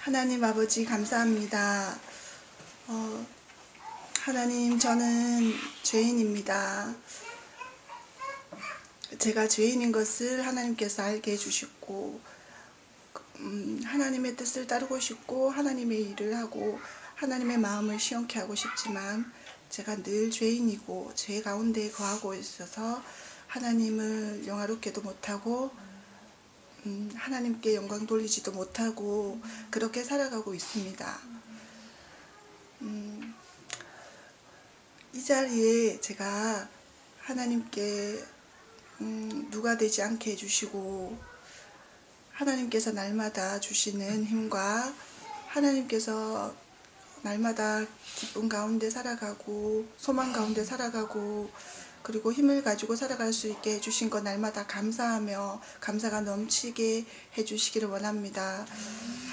하나님 아버지 감사합니다. 하나님, 저는 죄인입니다. 제가 죄인인 것을 하나님께서 알게 해주셨고, 하나님의 뜻을 따르고 싶고 하나님의 일을 하고 하나님의 마음을 시원케 하고 싶지만 제가 늘 죄인이고 죄 가운데 거하고 있어서 하나님을 영화롭게도 못하고 하나님께 영광 돌리지도 못하고 그렇게 살아가고 있습니다. 이 자리에 제가 하나님께 누가 되지 않게 해주시고 하나님께서 날마다 주시는 힘과 하나님께서 날마다 기쁨 가운데 살아가고 소망 가운데 살아가고 그리고 힘을 가지고 살아갈 수 있게 해주신 것 날마다 감사하며 감사가 넘치게 해주시기를 원합니다.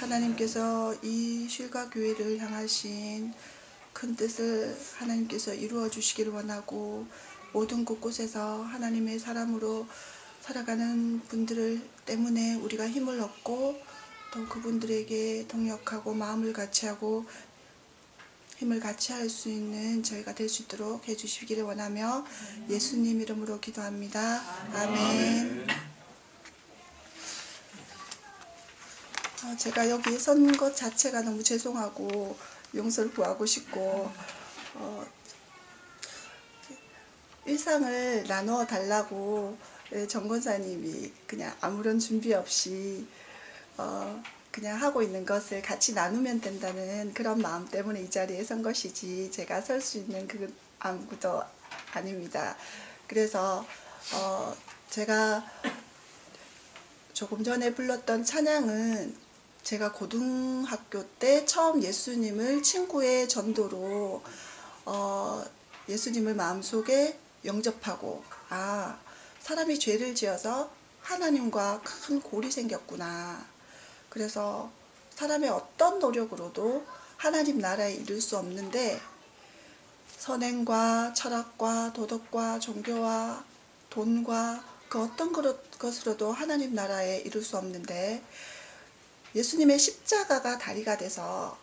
하나님께서 이 쉴과 교회를 향하신 큰 뜻을 하나님께서 이루어 주시기를 원하고 모든 곳곳에서 하나님의 사람으로 살아가는 분들 때문에 우리가 힘을 얻고 또 그분들에게 동역하고 마음을 같이하고 힘을 같이 할 수 있는 저희가 될 수 있도록 해주시기를 원하며 예수님 이름으로 기도합니다. 아멘. 제가 여기 선 것 자체가 너무 죄송하고 용서를 구하고 싶고 일상을 나누어 달라고 정 권사님이 그냥 아무런 준비 없이 그냥 하고 있는 것을 같이 나누면 된다는 그런 마음 때문에 이 자리에 선 것이지 제가 설 수 있는 그 아무것도 아닙니다. 그래서 제가 조금 전에 불렀던 찬양은 제가 고등학교 때 처음 예수님을 친구의 전도로 예수님을 마음속에 영접하고 사람이 죄를 지어서 하나님과 큰 골이 생겼구나. 그래서 사람의 어떤 노력으로도 하나님 나라에 이룰 수 없는데 선행과 철학과 도덕과 종교와 돈과 그 어떤 것으로도 하나님 나라에 이룰 수 없는데 예수님의 십자가가 다리가 돼서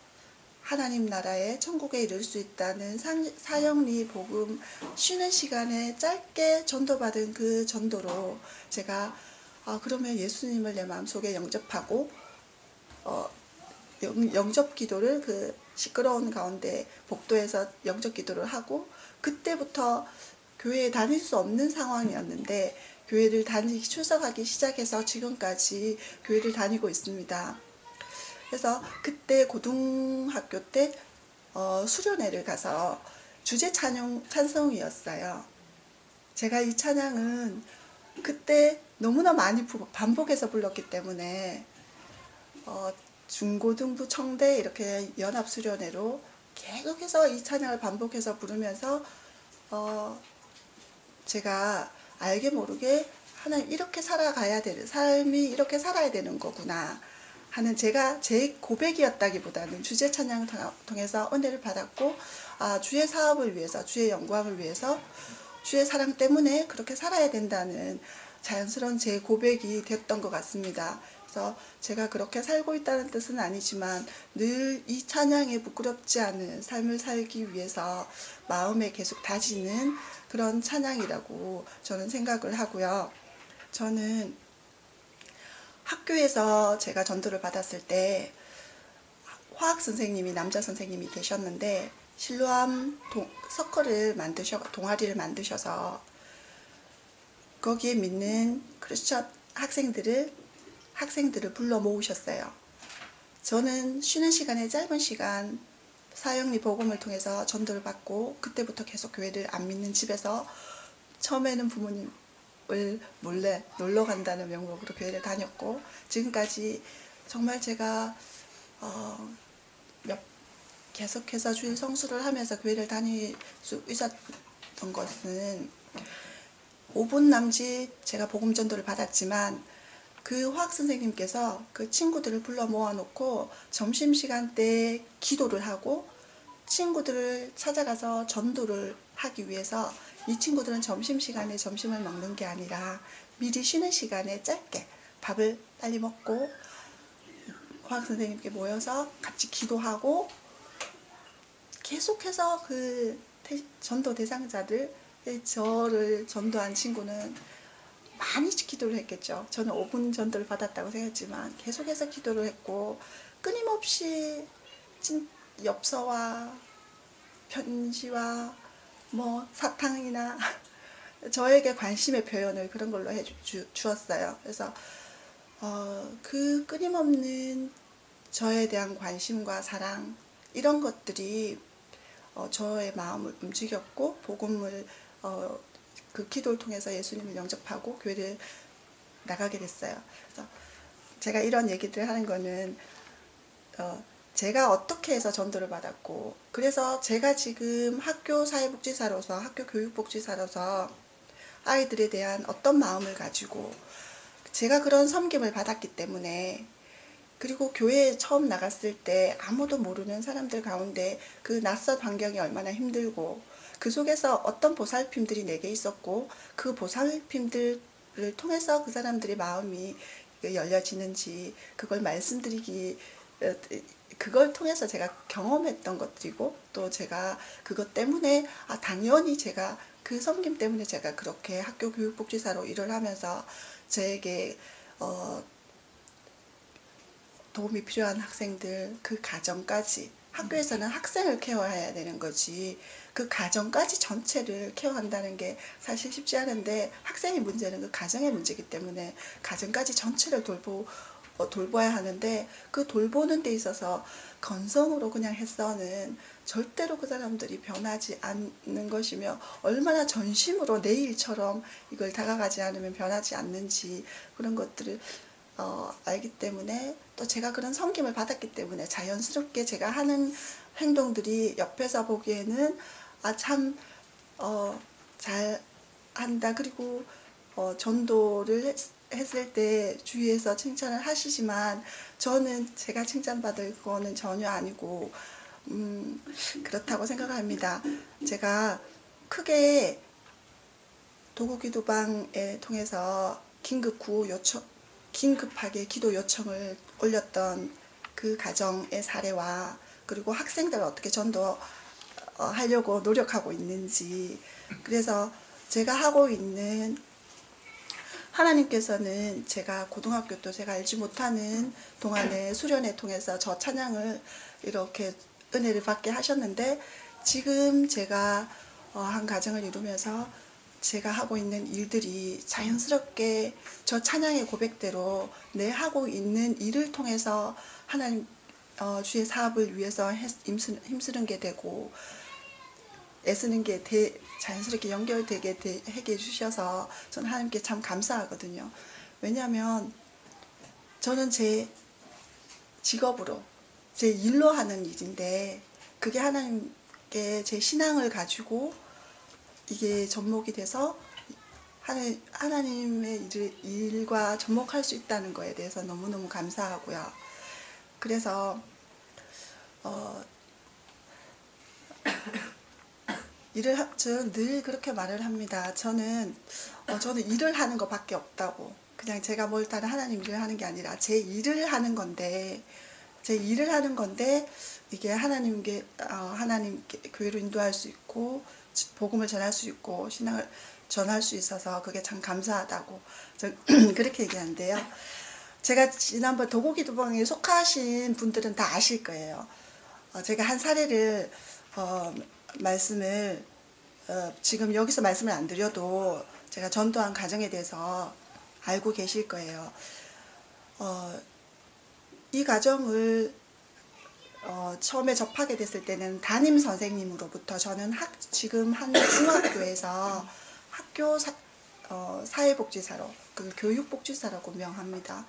하나님 나라에 천국에 이를 수 있다는 사형리 복음 쉬는 시간에 짧게 전도받은 그 전도로 제가 그러면 예수님을 내 마음속에 영접하고 영접 기도를 그 시끄러운 가운데 복도에서 영접 기도를 하고 그때부터 교회에 다닐 수 없는 상황이었는데 교회를 출석하기 시작해서 지금까지 교회를 다니고 있습니다. 그래서 그때 고등학교 때 수련회를 가서 주제 찬송이었어요. 제가 이 찬양은 그때 너무나 많이 반복해서 불렀기 때문에 중고등부 청대 이렇게 연합수련회로 계속해서 이 찬양을 반복해서 부르면서 제가 알게 모르게 하나님 이렇게 살아가야 되는 삶이 이렇게 살아야 되는 거구나 하는 제가 제 고백이었다기보다는 주제 찬양을 통해서 은혜를 받았고 주의 사업을 위해서 주의 영광을 위해서 주의 사랑 때문에 그렇게 살아야 된다는 자연스러운 제 고백이 됐던 것 같습니다. 그래서 제가 그렇게 살고 있다는 뜻은 아니지만 늘 이 찬양에 부끄럽지 않은 삶을 살기 위해서 마음에 계속 다지는 그런 찬양이라고 저는 생각을 하고요. 저는 학교에서 제가 전도를 받았을 때 화학 선생님이 남자 선생님이 계셨는데 실로암 서클을 동아리를 만드셔서 거기에 믿는 크리스천 학생들을 불러 모으셨어요. 저는 쉬는 시간에 짧은 시간 사형리 복음을 통해서 전도를 받고 그때부터 계속 교회를 안 믿는 집에서 처음에는 부모님을 몰래 놀러 간다는 명목으로 교회를 다녔고 지금까지 정말 제가 계속해서 주일 성수를 하면서 교회를 다닐 수 있었던 것은 5분 남짓 제가 복음 전도를 받았지만 그 화학 선생님께서 그 친구들을 불러 모아놓고 점심시간 때 기도를 하고 친구들을 찾아가서 전도를 하기 위해서 이 친구들은 점심시간에 점심을 먹는 게 아니라 미리 쉬는 시간에 짧게 밥을 빨리 먹고 과학 선생님께 모여서 같이 기도하고 계속해서 그 전도 대상자들, 저를 전도한 친구는 많이 기도를 했겠죠. 저는 5분 전도를 받았다고 생각했지만 계속해서 기도를 했고 끊임없이 엽서와 편지와 뭐 사탕이나 저에게 관심의 표현을 그런 걸로 주었어요. 그래서 그 끊임없는 저에 대한 관심과 사랑 이런 것들이 저의 마음을 움직였고 복음을 그 기도를 통해서 예수님을 영접하고 교회를 나가게 됐어요. 그래서 제가 이런 얘기들을 하는 거는 제가 어떻게 해서 전도를 받았고 그래서 제가 지금 학교 사회복지사로서 학교 교육복지사로서 아이들에 대한 어떤 마음을 가지고 제가 그런 섬김을 받았기 때문에 그리고 교회에 처음 나갔을 때 아무도 모르는 사람들 가운데 그 낯선 환경이 얼마나 힘들고 그 속에서 어떤 보살핌들이 내게 있었고 그 보살핌들을 통해서 그 사람들의 마음이 열려지는지 그걸 말씀드리기 그걸 통해서 제가 경험했던 것들이고 또 제가 그것 때문에 당연히 제가 그 섬김 때문에 제가 그렇게 학교 교육복지사로 일을 하면서 저에게 도움이 필요한 학생들 그 가정까지 학교에서는 학생을 케어해야 되는 거지 그 가정까지 전체를 케어한다는 게 사실 쉽지 않은데 학생의 문제는 그 가정의 문제이기 때문에 가정까지 전체를 돌봐야 하는데 그 돌보는 데 있어서 건성으로 그냥 해서는 절대로 그 사람들이 변하지 않는 것이며 얼마나 전심으로 내 일처럼 이걸 다가가지 않으면 변하지 않는지 그런 것들을 알기 때문에 또 제가 그런 섬김을 받았기 때문에 자연스럽게 제가 하는 행동들이 옆에서 보기에는 참 잘한다 그리고 전도를 했을 때 주위에서 칭찬을 하시지만 저는 제가 칭찬받을 거는 전혀 아니고 그렇다고 생각합니다. 제가 크게 도구기도방에 통해서 긴급하게 기도 요청을 올렸던 그 가정의 사례와 그리고 학생들을 어떻게 전도하려고 노력하고 있는지 그래서 제가 하고 있는 하나님께서는 제가 고등학교 때 제가 알지 못하는 동안에 수련회 통해서 저 찬양을 이렇게 은혜를 받게 하셨는데 지금 제가 한 가정을 이루면서 제가 하고 있는 일들이 자연스럽게 저 찬양의 고백대로 내 하고 있는 일을 통해서 하나님 주의 사업을 위해서 힘쓰는 게 되고 애쓰는 게 자연스럽게 연결되게 하게 해주셔서 저는 하나님께 참 감사하거든요. 왜냐하면 저는 제 직업으로 제 일로 하는 일인데 그게 하나님께 제 신앙을 가지고 이게 접목이 돼서 하나님의 일과 접목할 수 있다는 거에 대해서 너무너무 감사하고요. 그래서 저는 늘 그렇게 말을 합니다. 저는 일을 하는 것밖에 없다고. 그냥 제가 뭘 다른 하나님 일을 하는 게 아니라 제 일을 하는 건데 이게 하나님께 교회로 인도할 수 있고 복음을 전할 수 있고 신앙을 전할 수 있어서 그게 참 감사하다고 그렇게 얘기하는데요. 제가 지난번 도구기도방에 속하신 분들은 다 아실 거예요. 제가 한 사례를 말씀을 지금 여기서 말씀을 안 드려도 제가 전도한 가정에 대해서 알고 계실 거예요. 이 가정을 처음에 접하게 됐을 때는 담임 선생님으로부터 저는 지금 한 중학교에서 학교 사회복지사로 그 교육복지사라고 명합니다.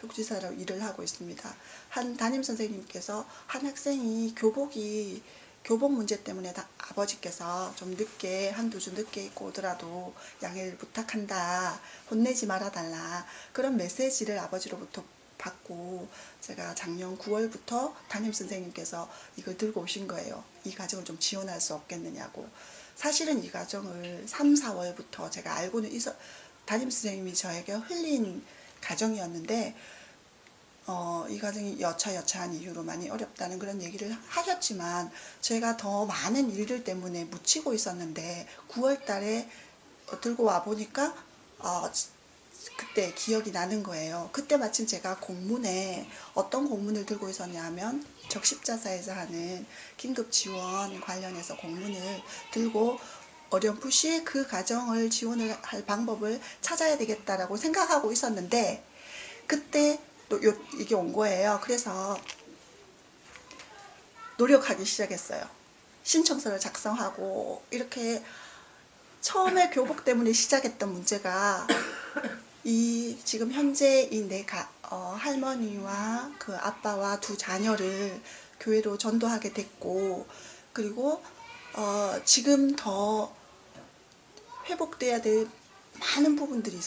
복지사로 일을 하고 있습니다. 한 담임 선생님께서 한 학생이 교복 문제 때문에 아버지께서 좀 늦게 한두 주 늦게 입고 오더라도 양해를 부탁한다. 혼내지 말아달라. 그런 메시지를 아버지로부터 받고 제가 작년 9월부터 담임 선생님께서 이걸 들고 오신 거예요. 이 가정을 좀 지원할 수 없겠느냐고. 사실은 이 가정을 3, 4월부터 제가 알고는 담임 선생님이 저에게 흘린 가정이었는데 이 과정이 여차여차한 이유로 많이 어렵다는 그런 얘기를 하셨지만 제가 더 많은 일들 때문에 묻히고 있었는데 9월 달에 들고 와 보니까 그때 기억이 나는 거예요. 그때 마침 제가 공문에 어떤 공문을 들고 있었냐면 적십자사에서 하는 긴급 지원 관련해서 공문을 들고 어렴풋이 그 가정을 지원을 할 방법을 찾아야 되겠다라고 생각하고 있었는데 그때 또 이게 온 거예요. 그래서 노력하기 시작했어요. 신청서를 작성하고 이렇게 처음에 교복 때문에 시작했던 문제가 이 지금 현재 이 내 할머니와 그 아빠와 두 자녀를 교회로 전도하게 됐고 그리고 지금 더 회복돼야 될 많은 부분들이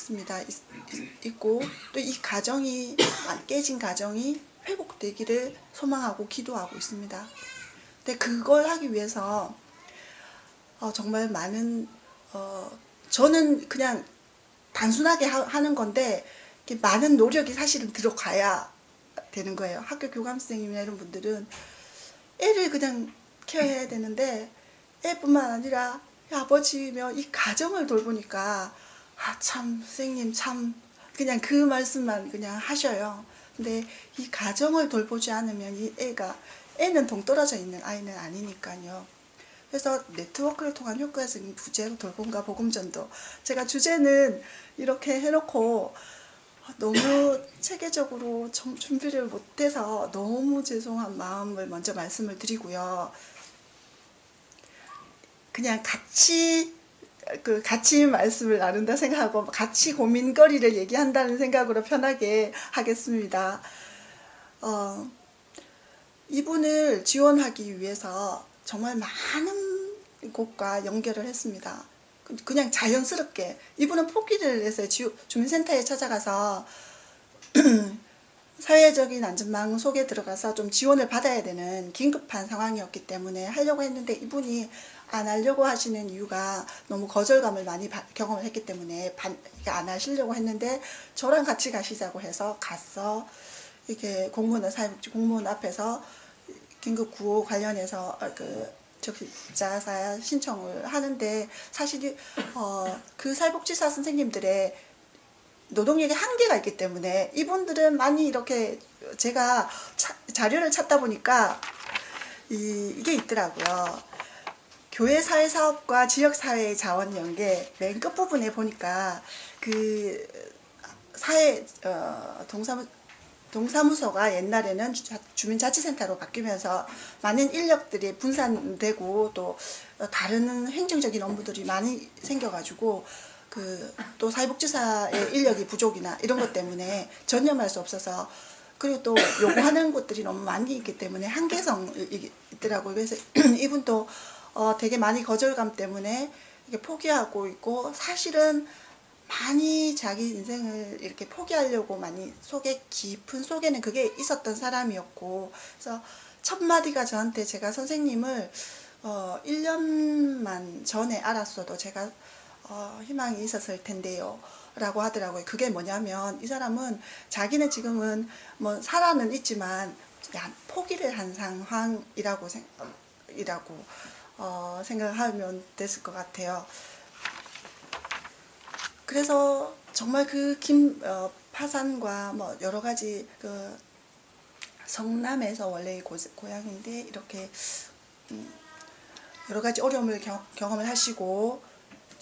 있고 또 이 가정이 깨진 가정이 회복되기를 소망하고 기도하고 있습니다. 근데 그걸 하기 위해서 정말 많은 저는 그냥 단순하게 하는 건데 많은 노력이 사실은 들어가야 되는 거예요. 학교 교감선생님이나 이런 분들은 애를 그냥 케어해야 되는데 애뿐만 아니라 아버지며 이 가정을 돌보니까 참 선생님 참 그냥 그 말씀만 그냥 하셔요. 근데 이 가정을 돌보지 않으면 이 애는 동떨어져 있는 아이는 아니니까요. 그래서 네트워크를 통한 효과적인 부재로 돌봄과 복음전도 제가 주제는 이렇게 해놓고 너무 체계적으로 준비를 못해서 너무 죄송한 마음을 먼저 말씀을 드리고요. 그냥 같이 말씀을 나눈다 생각하고 같이 고민거리를 얘기한다는 생각으로 편하게 하겠습니다. 이분을 지원하기 위해서 정말 많은 곳과 연결을 했습니다. 그냥 자연스럽게 이분은 포기를 해서 주민센터에 찾아가서 사회적인 안전망 속에 들어가서 좀 지원을 받아야 되는 긴급한 상황이었기 때문에 하려고 했는데 이분이 안 하려고 하시는 이유가 너무 거절감을 많이 경험을 했기 때문에 안 하시려고 했는데 저랑 같이 가시자고 해서 갔어. 이렇게 사회복지 공무원 앞에서 긴급 구호 관련해서 적십자사 신청을 하는데 사실 그 사회복지사 선생님들의 노동력의 한계가 있기 때문에 이분들은 많이 이렇게 제가 자료를 찾다 보니까 이게 있더라고요. 교회 사회사업과 지역사회의 자원 연계 맨 끝부분에 보니까 그 사회 동사무소가 옛날에는 주민자치센터로 바뀌면서 많은 인력들이 분산되고 또 다른 행정적인 업무들이 많이 생겨가지고 또 사회복지사의 인력이 부족이나 이런 것 때문에 전념할 수 없어서 그리고 또 요구하는 것들이 너무 많이 있기 때문에 한계성이 있더라고요. 그래서 이분도 되게 많이 거절감 때문에 이렇게 포기하고 있고 사실은 많이 자기 인생을 이렇게 포기하려고 많이 깊은 속에는 그게 있었던 사람이었고 그래서 첫 마디가 저한테 제가 선생님을 1년만 전에 알았어도 제가 희망이 있었을 텐데요 라고 하더라고요. 그게 뭐냐면 이 사람은 자기는 지금은 뭐 살아는 있지만 포기를 한 상황이라고 생각하면 됐을 것 같아요. 그래서 정말 파산과 뭐 여러 가지 성남에서 원래 고향인데 이렇게 여러 가지 어려움을 경험을 하시고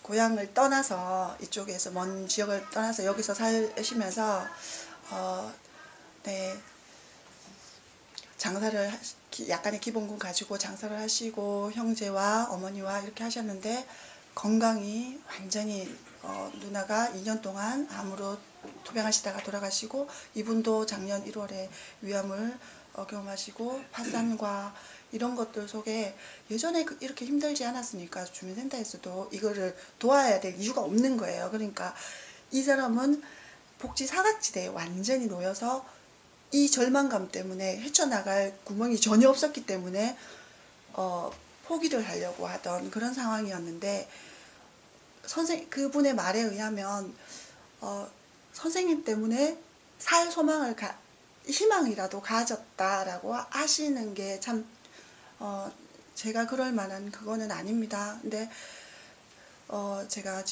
고향을 떠나서 이쪽에서 먼 지역을 떠나서 여기서 사시면서 네 장사를 약간의 기본금 가지고 장사를 하시고 형제와 어머니와 이렇게 하셨는데 건강이 완전히 누나가 2년 동안 암으로 투병하시다가 돌아가시고 이분도 작년 1월에 위암을 경험하시고 파산과 이런 것들 속에 예전에 이렇게 힘들지 않았으니까 주민센터에서도 이거를 도와야 될 이유가 없는 거예요. 그러니까 이 사람은 복지 사각지대에 완전히 놓여서 이 절망감 때문에 헤쳐나갈 구멍이 전혀 없었기 때문에 포기를 하려고 하던 그런 상황이었는데 그분의 말에 의하면 선생님 때문에 살 소망을 희망이라도 가졌다라고 하시는 게 참 제가 그럴 만한 그거는 아닙니다. 근데 제가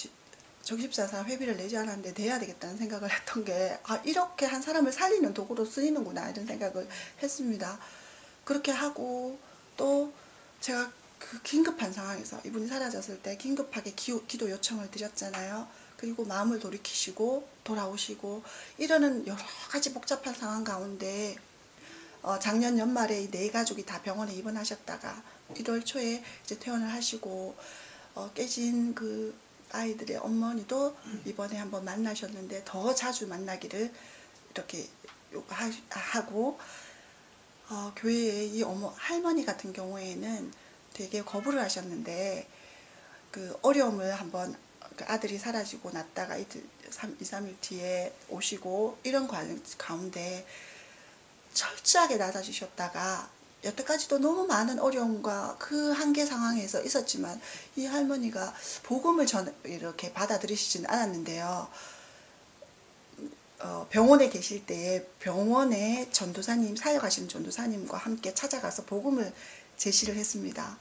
적십자사 회비를 내지 않았는데 내야 되겠다는 생각을 했던 게 이렇게 한 사람을 살리는 도구로 쓰이는구나 이런 생각을 했습니다. 그렇게 하고 또 제가 그 긴급한 상황에서 이분이 사라졌을 때 긴급하게 기도 요청을 드렸잖아요. 그리고 마음을 돌이키시고 돌아오시고 이러는 여러 가지 복잡한 상황 가운데 작년 연말에 이 네 가족이 다 병원에 입원하셨다가 1월 초에 이제 퇴원을 하시고 깨진 그 아이들의 어머니도 이번에 한번 만나셨는데 더 자주 만나기를 이렇게 하고 교회에 이 할머니 같은 경우에는 되게 거부를 하셨는데 그 어려움을 한번 그 아들이 사라지고 났다가 2, 3일 뒤에 오시고 이런 가운데 철저하게 낮아지셨다가 여태까지도 너무 많은 어려움과 그 한계 상황에서 있었지만 이 할머니가 복음을 이렇게 받아들이시지는 않았는데요. 병원에 계실 때에 병원에 전도사님, 사역하시는 전도사님과 함께 찾아가서 복음을 제시를 했습니다.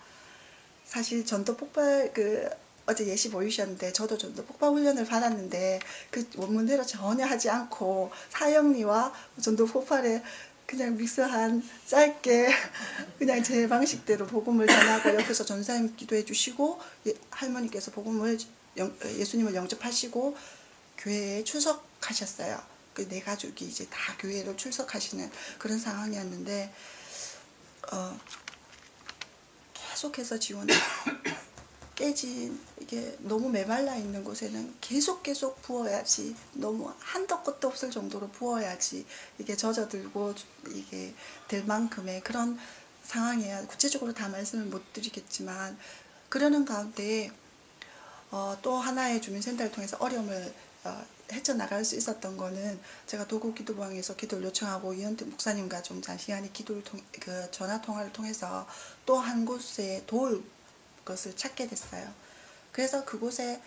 사실 전도 폭발 어제 예시 보이셨는데 저도 전도 폭발 훈련을 받았는데 그 원문대로 전혀 하지 않고 사형리와 전도 폭발에 그냥 믹스한 짧게 그냥 제 방식대로 복음을 전하고 옆에서 전사님 기도해 주시고 할머니께서 예수님을 영접하시고 교회에 출석하셨어요. 그 네 가족이 이제 다 교회로 출석하시는 그런 상황이었는데 계속해서 지원을 깨진 이게 너무 메말라 있는 곳에는 계속 부어야지 너무 한도 끝도 없을 정도로 부어야지 이게 젖어들고 이게 될 만큼의 그런 상황이야. 구체적으로 다 말씀을 못 드리겠지만 그러는 가운데 또 하나의 주민센터를 통해서 어려움을 헤쳐나갈 수 있었던 거는 제가 도구 기도방에서 기도를 요청하고 이현택 목사님과 좀 장시간의 기도를 전화 통화를 통해서 또 한 곳에 도울 것을 찾게 됐어요. 그래서 그곳의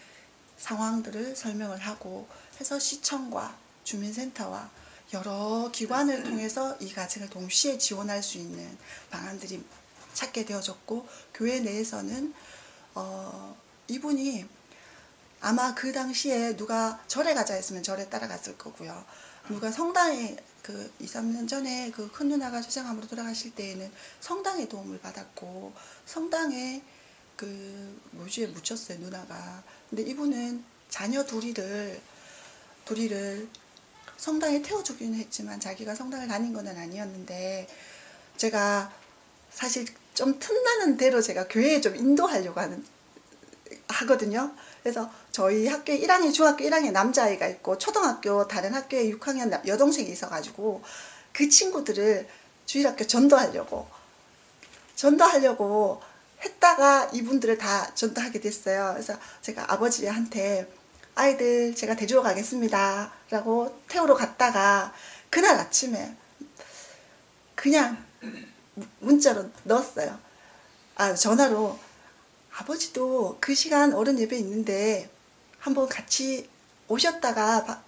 상황들을 설명을 하고 해서 시청과 주민센터와 여러 기관을 통해서 이 가정을 동시에 지원할 수 있는 방안들이 찾게 되어졌고 교회 내에서는 이분이 아마 그 당시에 누가 절에 가자 했으면 절에 따라갔을 거고요. 누가 성당에 2, 3년 전에 그 큰 누나가 쇠장암으로 돌아가실 때에는 성당의 도움을 받았고 성당에 묘지에 묻혔어요, 누나가. 근데 이분은 자녀 둘이를 성당에 태워주기는 했지만 자기가 성당을 다닌 건 아니었는데 제가 사실 좀 틈나는 대로 제가 교회에 좀 인도하려고 하거든요. 그래서 저희 학교에 1학년, 중학교 1학년 남자아이가 있고 초등학교 다른 학교에 6학년 여동생이 있어가지고 그 친구들을 주일학교 전도하려고 했다가 이분들을 다 전도하게 됐어요. 그래서 제가 아버지한테 아이들 제가 데리러 가겠습니다 라고 태우러 갔다가 그날 아침에 그냥 문자로 넣었어요. 전화로 아버지도 그 시간 어른 예배 있는데 한번 같이 오셨다가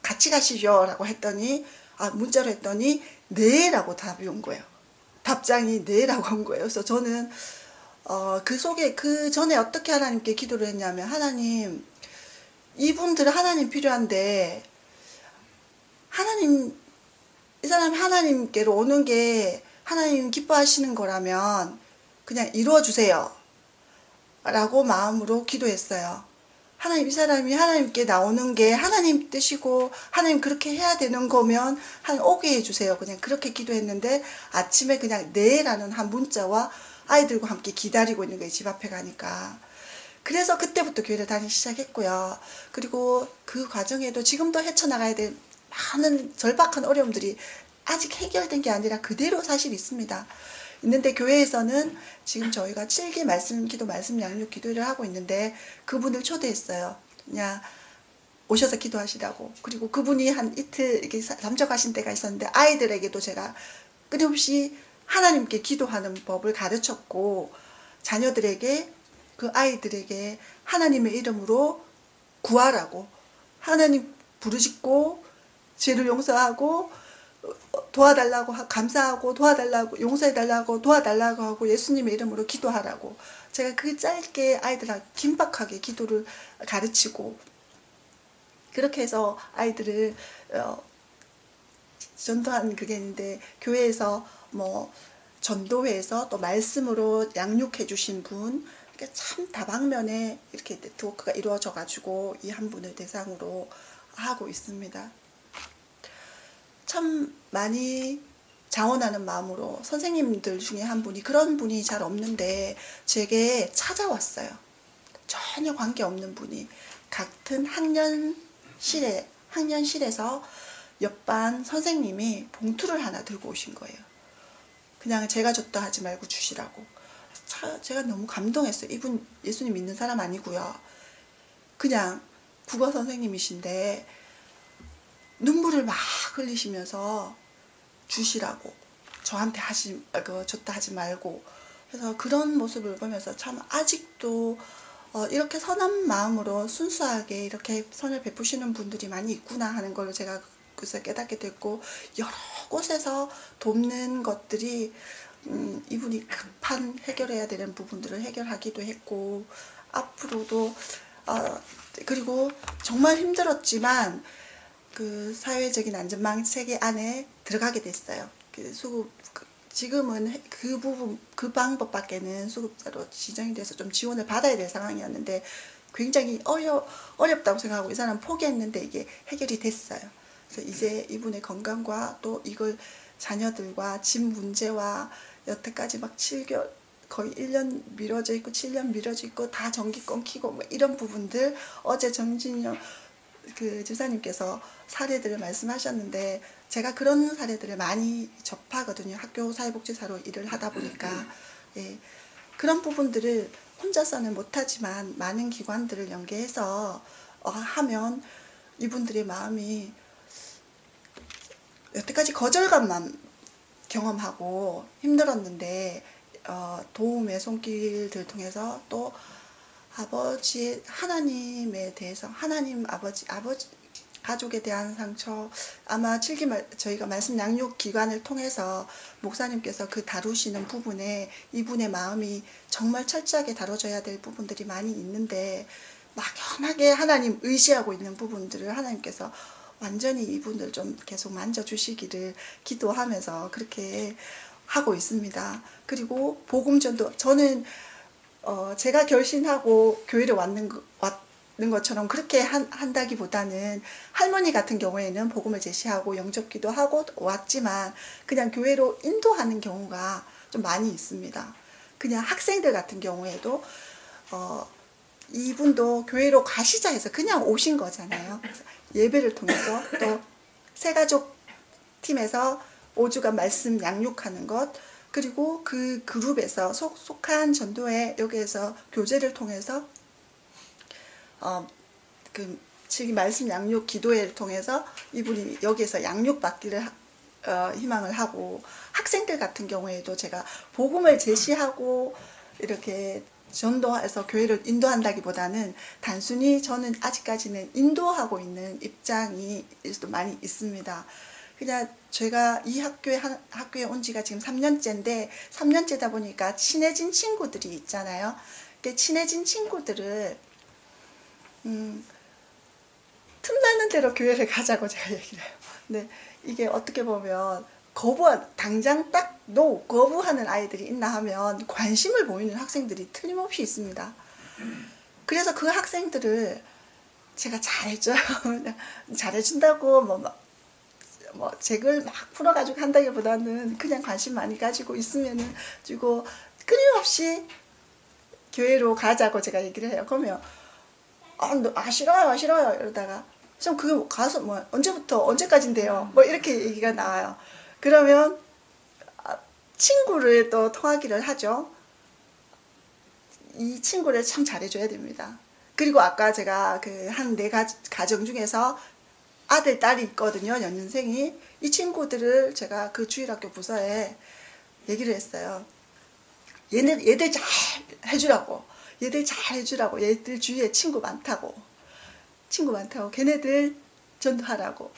같이 가시죠 라고 했더니 문자로 했더니 네 라고 답이 온 거예요. 답장이 네 라고 온 거예요. 그래서 저는 그 속에 그 전에 어떻게 하나님께 기도를 했냐면 하나님 이분들 하나님 필요한데 하나님 이 사람이 하나님께로 오는 게 하나님 기뻐하시는 거라면 그냥 이루어 주세요 라고 마음으로 기도했어요. 하나님 이 사람이 하나님께 나오는 게 하나님 뜻이고 하나님 그렇게 해야 되는 거면 오게 해주세요. 그냥 그렇게 기도했는데 아침에 그냥 네라는 한 문자와 아이들과 함께 기다리고 있는 거예요. 집 앞에 가니까. 그래서 그때부터 교회를 다니기 시작했고요. 그리고 그 과정에도 지금도 헤쳐나가야 될 많은 절박한 어려움들이 아직 해결된 게 아니라 그대로 사실 있습니다. 있는데 교회에서는 지금 저희가 7기 기도 말씀 양육 기도를 하고 있는데 그분을 초대했어요. 그냥 오셔서 기도하시라고. 그리고 그분이 한 이틀 이렇게 잠적하신 때가 있었는데 아이들에게도 제가 끊임없이 하나님께 기도하는 법을 가르쳤고 자녀들에게 그 아이들에게 하나님의 이름으로 구하라고 하나님 부르짖고 죄를 용서하고 도와달라고 감사하고 도와달라고 용서해달라고 도와달라고 하고 예수님의 이름으로 기도하라고 제가 그 짧게 아이들한테 긴박하게 기도를 가르치고 그렇게 해서 아이들을 전도한 그게 있는데 교회에서 뭐 전도회에서 또 말씀으로 양육해 주신 분 참 다방면에 이렇게 네트워크가 이루어져 가지고 이 한 분을 대상으로 하고 있습니다. 참 많이 자원하는 마음으로 선생님들 중에 한 분이 그런 분이 잘 없는데 제게 찾아왔어요. 전혀 관계없는 분이 같은 학년실에서 옆반 선생님이 봉투를 하나 들고 오신 거예요. 그냥 제가 줬다 하지 말고 주시라고. 제가 너무 감동했어요. 이분 예수님 믿는 사람 아니고요. 그냥 국어 선생님이신데 눈물을 막 흘리시면서 주시라고 저한테 줬다 하지 말고. 그래서 그런 모습을 보면서 참 아직도 이렇게 선한 마음으로 순수하게 이렇게 선을 베푸시는 분들이 많이 있구나 하는 걸 제가 그래서 깨닫게 됐고, 여러 곳에서 돕는 것들이 이분이 급한 해결해야 되는 부분들을 해결하기도 했고, 앞으로도 그리고 정말 힘들었지만 그 사회적인 안전망 체계 안에 들어가게 됐어요. 지금은 그 부분, 그 방법밖에는 수급자로 지정이 돼서 좀 지원을 받아야 될 상황이었는데 굉장히 어렵다고 생각하고 이 사람 포기했는데 이게 해결이 됐어요. 그래서 이제 이분의 건강과 또 이걸 자녀들과 집 문제와 여태까지 막 7개월 거의 1년 미뤄져 있고 7년 미뤄져 있고 다 전기 끊기고 뭐 이런 부분들 어제 정진영 그 집사님께서 사례들을 말씀하셨는데 제가 그런 사례들을 많이 접하거든요. 학교 사회복지사로 일을 하다 보니까. 예, 그런 부분들을 혼자서는 못하지만 많은 기관들을 연계해서 하면 이분들의 마음이 여태까지 거절감만 경험하고 힘들었는데 도움의 손길들 통해서 또 아버지의 하나님에 대해서 하나님 아버지 가족에 대한 상처 아마 저희가 말씀 양육 기관을 통해서 목사님께서 그 다루시는 부분에 이분의 마음이 정말 철저하게 다뤄져야 될 부분들이 많이 있는데 막연하게 하나님 의지하고 있는 부분들을 하나님께서 완전히 이분을 좀 계속 만져주시기를 기도하면서 그렇게 하고 있습니다. 그리고 복음전도 저는 제가 결심하고 교회를 왔는 것처럼 그렇게 한다기보다는 할머니 같은 경우에는 복음을 제시하고 영접기도 하고 왔지만 그냥 교회로 인도하는 경우가 좀 많이 있습니다. 그냥 학생들 같은 경우에도 이분도 교회로 가시자 해서 그냥 오신 거잖아요. 예배를 통해서 또 새가족 팀에서 5주간 말씀 양육하는 것, 그리고 그 그룹에서 속한 전도회 여기에서 교제를 통해서 그 말씀 양육 기도회를 통해서 이분이 여기에서 양육받기를 희망을 하고, 학생들 같은 경우에도 제가 복음을 제시하고 이렇게 전도해서 교회를 인도한다기보다는 단순히 저는 아직까지는 인도하고 있는 입장이 많이 있습니다. 그냥 제가 이 학교에 온 지가 지금 3년째인데 3년째다 보니까 친해진 친구들이 있잖아요. 친해진 친구들을 틈나는 대로 교회를 가자고 제가 얘기를 해요. 근데 이게 어떻게 보면 당장 딱 거부하는 아이들이 있나 하면 관심을 보이는 학생들이 틀림없이 있습니다. 그래서 그 학생들을 제가 잘해줘요. 잘해준다고 뭐 책을 막 풀어가지고 한다기보다는 그냥 관심 많이 가지고 있으면은 주고 끊임없이 교회로 가자고 제가 얘기를 해요. 그러면 싫어요 이러다가 좀 그거 가서 뭐 언제부터 언제까지인데요 뭐 이렇게 얘기가 나와요. 그러면 친구를 또 통하기를 하죠. 이 친구를 참 잘해줘야 됩니다. 그리고 아까 제가 그 한 네 가정 중에서 아들 딸이 있거든요. 연년생이. 이 친구들을 제가 그 주일학교 부서에 얘기를 했어요. 얘들 잘 해주라고. 얘들 주위에 친구 많다고. 걔네들 전도하라고.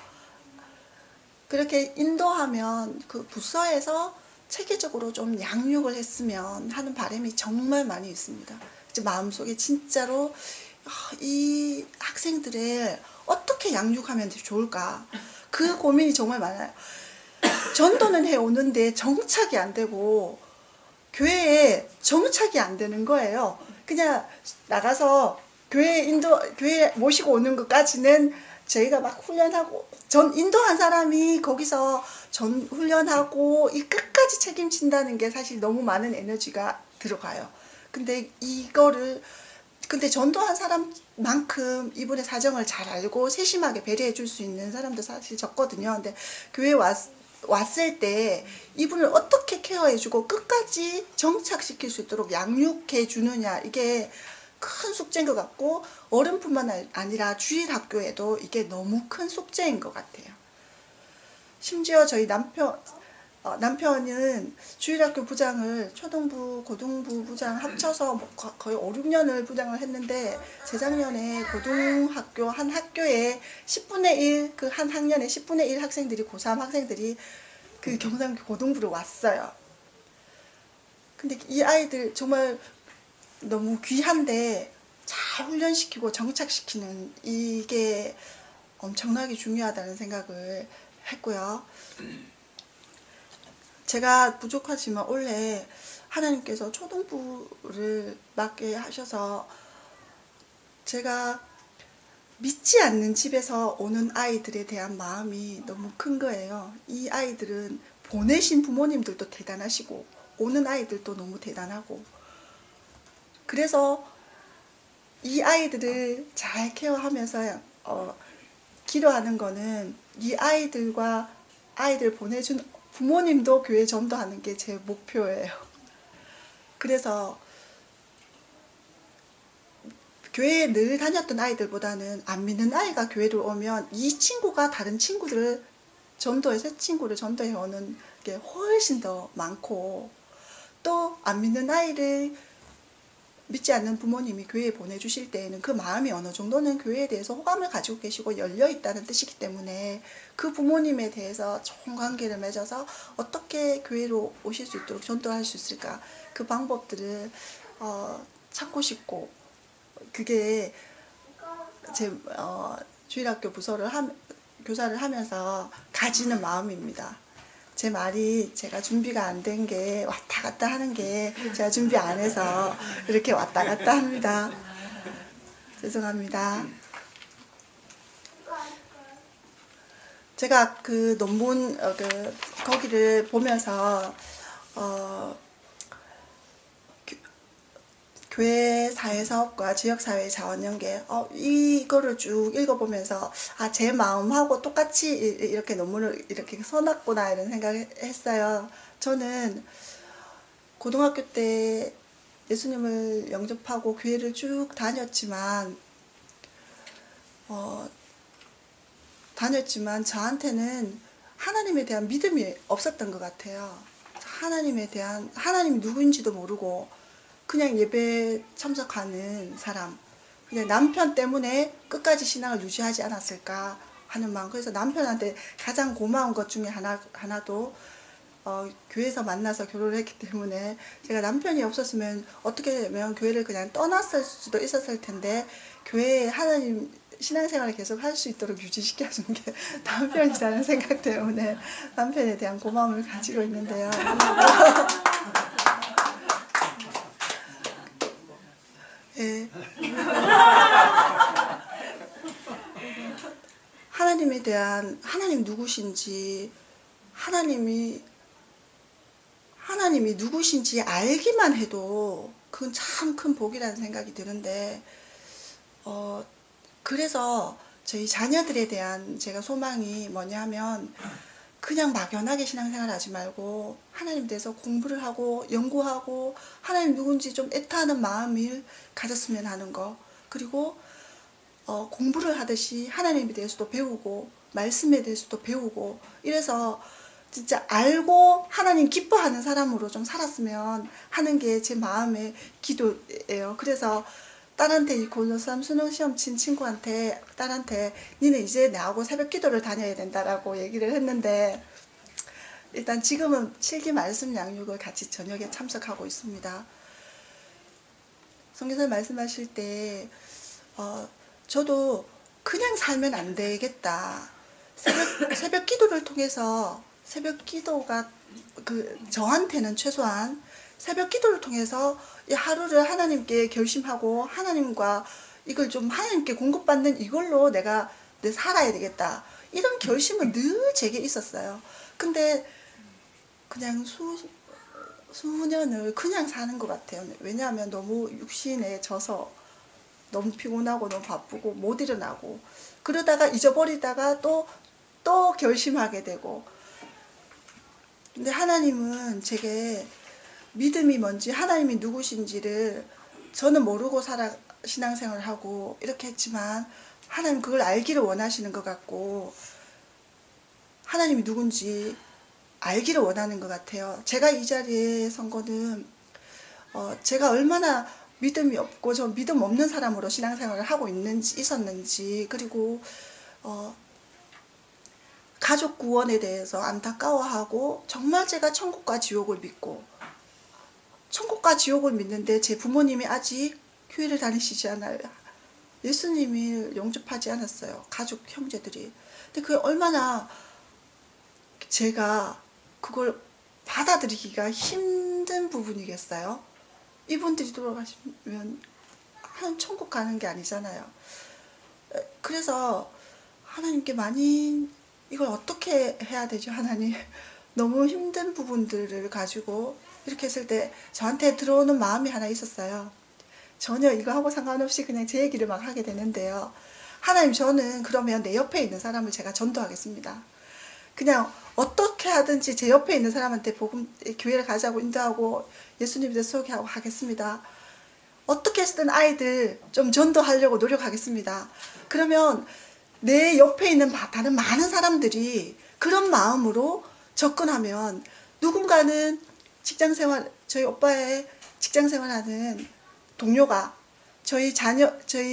그렇게 인도하면 그 부서에서 체계적으로 좀 양육을 했으면 하는 바람이 정말 많이 있습니다. 이제 마음속에 진짜로 이 학생들을 어떻게 양육하면 좋을까, 그 고민이 정말 많아요. 전도는 해오는데 정착이 안 되고 교회에 정착이 안 되는 거예요. 그냥 나가서 교회 모시고 오는 것까지는 저희가 막 훈련하고, 전 인도한 사람이 거기서 전 훈련하고 이 끝까지 책임진다는 게 사실 너무 많은 에너지가 들어가요. 근데 전도한 사람만큼 이분의 사정을 잘 알고 세심하게 배려해 줄 수 있는 사람도 사실 적거든요. 근데 교회에 왔을 때 이분을 어떻게 케어해주고 끝까지 정착시킬 수 있도록 양육해 주느냐, 이게 큰 숙제인 것 같고, 어른뿐만 아니라 주일학교에도 이게 너무 큰 숙제인 것 같아요. 심지어 저희 남편은 주일학교 부장을, 초등부 고등부 부장 합쳐서 뭐 거의 5, 6년을 부장을 했는데, 재작년에 고등학교 한 학교에 10분의 1, 그 한 학년에 10분의 1 학생들이, 고3 학생들이 그 경상교 고등부로 왔어요. 근데 이 아이들 정말 너무 귀한데 잘 훈련시키고 정착시키는 이게 엄청나게 중요하다는 생각을 했고요. 제가 부족하지만 원래 하나님께서 초등부를 맡게 하셔서 제가 믿지 않는 집에서 오는 아이들에 대한 마음이 너무 큰 거예요. 이 아이들은 보내신 부모님들도 대단하시고 오는 아이들도 너무 대단하고, 그래서 이 아이들을 잘 케어하면서 기도하는 거는 이 아이들과 아이들 보내준 부모님도 교회 전도하는 게 제 목표예요. 그래서 교회에 늘 다녔던 아이들보다는 안 믿는 아이가 교회를 오면 이 친구가 다른 친구들을 새 친구를 전도해 오는 게 훨씬 더 많고, 또 안 믿는 아이를 믿지 않는 부모님이 교회에 보내주실 때에는 그 마음이 어느 정도는 교회에 대해서 호감을 가지고 계시고 열려있다는 뜻이기 때문에 그 부모님에 대해서 좋은 관계를 맺어서 어떻게 교회로 오실 수 있도록 전도할 수 있을까, 그 방법들을 찾고 싶고, 그게 제 주일학교 교사를 하면서 가지는 마음입니다. 제 말이, 제가 준비가 안 된 게, 왔다 갔다 하는 게 제가 준비 안 해서 이렇게 왔다 갔다 합니다. 죄송합니다. 제가 그 논문 거기를 보면서 교회 사회사업과 지역사회 자원연계, 이거를 쭉 읽어보면서 제 마음하고 똑같이 이렇게 논문을 이렇게 써놨구나, 이런 생각을 했어요. 저는 고등학교 때 예수님을 영접하고 교회를 쭉 다녔지만 저한테는 하나님에 대한 믿음이 없었던 것 같아요. 하나님이 누구인지도 모르고 그냥 예배 참석하는 사람, 그냥 남편 때문에 끝까지 신앙을 유지하지 않았을까 하는 마음. 그래서 남편한테 가장 고마운 것 중에 하나도 교회에서 만나서 결혼을 했기 때문에, 제가 남편이 없었으면 어떻게 되면 교회를 그냥 떠났을 수도 있었을 텐데, 교회에 하나님 신앙생활을 계속 할 수 있도록 유지시켜준 게 남편이라는 생각 때문에 남편에 대한 고마움을 가지고 있는데요. 예. 하나님 누구신지, 하나님이 누구신지 알기만 해도 그건 참 큰 복이라는 생각이 드는데, 그래서 저희 자녀들에 대한 제가 소망이 뭐냐 하면, 그냥 막연하게 신앙생활 하지 말고 하나님 대해서 공부를 하고 연구하고 하나님 누군지 좀 애타하는 마음을 가졌으면 하는 거, 그리고 공부를 하듯이 하나님에 대해서도 배우고 말씀에 대해서도 배우고, 이래서 진짜 알고 하나님 기뻐하는 사람으로 좀 살았으면 하는 게 제 마음의 기도예요. 그래서 딸한테 이 고3 수능 시험 친 친구한테 딸한테 니는 이제 나하고 새벽 기도를 다녀야 된다라고 얘기를 했는데 일단 지금은 실기 말씀 양육을 같이 저녁에 참석하고 있습니다. 성교사님 말씀하실 때 저도 그냥 살면 안 되겠다. 새벽 기도를 통해서 새벽 기도가 저한테는 최소한 새벽 기도를 통해서 이 하루를 하나님께 결심하고 하나님과 이걸 좀 하나님께 공급받는 이걸로 내가 살아야 되겠다. 이런 결심은 늘 제게 있었어요. 근데 그냥 수년을 그냥 사는 것 같아요. 왜냐하면 너무 육신에 져서 너무 피곤하고 너무 바쁘고 못 일어나고 그러다가 잊어버리다가 또 결심하게 되고. 근데 하나님은 제게 믿음이 뭔지 하나님이 누구신지를 저는 모르고 신앙생활을 하고 이렇게 했지만 하나님 그걸 알기를 원하시는 것 같고 하나님이 누군지 알기를 원하는 것 같아요. 제가 이 자리에 선 거는 제가 얼마나 믿음이 없고 저 믿음 없는 사람으로 신앙생활을 하고 있었는지 그리고 가족 구원에 대해서 안타까워하고 정말 제가 천국과 지옥을 믿고 천국과 지옥을 믿는데 제 부모님이 아직 교회를 다니시지 않아요. 예수님을 영접하지 않았어요. 가족 형제들이. 근데 그게 얼마나 제가 그걸 받아들이기가 힘든 부분이겠어요. 이분들이 돌아가시면 천국 가는 게 아니잖아요. 그래서 하나님께 많이 이걸 어떻게 해야 되죠, 하나님? 너무 힘든 부분들을 가지고 이렇게 했을 때 저한테 들어오는 마음이 하나 있었어요. 전혀 이거하고 상관없이 그냥 제 얘기를 막 하게 되는데요. 하나님, 저는 그러면 내 옆에 있는 사람을 제가 전도하겠습니다. 그냥 어떻게 하든지 제 옆에 있는 사람한테 교회를 가자고 인도하고 예수님에 대해서 소개하고 하겠습니다. 어떻게 해서든 아이들 좀 전도하려고 노력하겠습니다. 그러면 내 옆에 있는 다른 많은 사람들이 그런 마음으로 접근하면 누군가는 직장생활, 저희 오빠의 직장생활하는 동료가 저희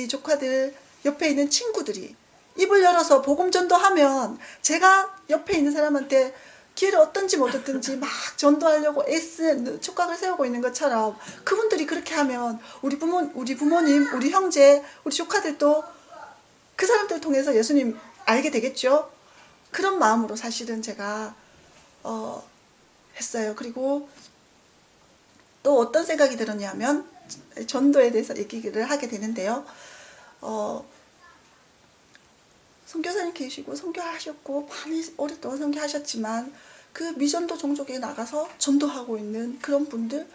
조카들 옆에 있는 친구들이 입을 열어서 복음 전도하면 제가 옆에 있는 사람한테 기회를 얻든지 못 얻든지 막 전도하려고 촉각을 세우고 있는 것처럼 그분들이 그렇게 하면 우리 부모님, 우리 형제, 우리 조카들도 그 사람들 통해서 예수님 알게 되겠죠. 그런 마음으로 사실은 제가 했어요. 그리고 또 어떤 생각이 들었냐면 전도에 대해서 얘기를 하게 되는데요. 선교사님 계시고 선교하셨고 많이 오랫동안 선교하셨지만 그 미전도 종족에 나가서 전도하고 있는 그런 분들,